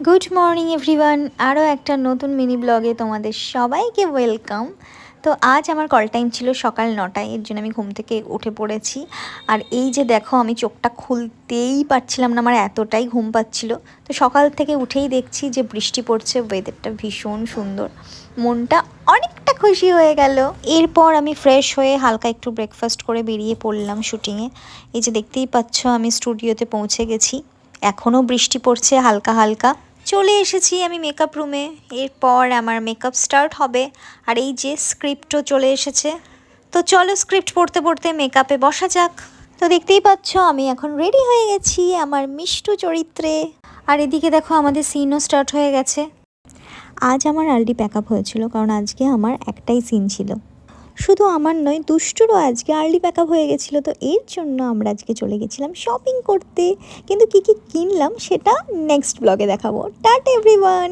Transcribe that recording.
Good morning everyone, আরও একটা নতুন মিনি ব্লগে তোমাদের সবাইকে ওয়েলকাম। তো আজ আমার কল টাইম ছিল সকাল 9টায়, এর জন্য আমি ঘুম থেকে উঠে পড়েছি। আর এই যে দেখো, আমি চোখটা খুলতেই পারছিলাম না, আমার এতটাই ঘুম পাচ্ছিল। তো সকাল থেকে উঠেই দেখছি যে বৃষ্টি পড়ছে, ওয়েদারটা ভীষণ সুন্দর, মনটা অনেকটা খুশি হয়ে গেল। এরপর আমি ফ্রেশ হয়ে হালকা একটু ব্রেকফাস্ট করে বেরিয়ে পড়লাম শুটিংয়ে। এই যে দেখতেই পাচ্ছ, আমি স্টুডিওতে পৌঁছে গেছি। এখনও বৃষ্টি পড়ছে হালকা হালকা। চলে এসেছি আমি মেকআপ রুমে, এরপর আমার মেকআপ স্টার্ট হবে। আর এই যে স্ক্রিপ্টও চলে এসেছে, তো চলো স্ক্রিপ্ট পড়তে পড়তে মেকআপে বসা যাক। তো দেখতেই পাচ্ছ আমি এখন রেডি হয়ে গেছি আমার মিষ্টু চরিত্রে। আর এদিকে দেখো আমাদের সিনও স্টার্ট হয়ে গেছে। আজ আমার আর্লি প্যাকআপ হয়েছিল, কারণ আজকে আমার একটাই সিন ছিল। শুধু আমার নয়, দুষ্টুরও আজকে আর্লি প্যাকআপ হয়ে গেছিলো, তো এর জন্য আমরা আজকে চলে গেছিলাম শপিং করতে। কিন্তু কী কী কিনলাম সেটা নেক্সট ব্লগে দেখাবো। Tata everyone.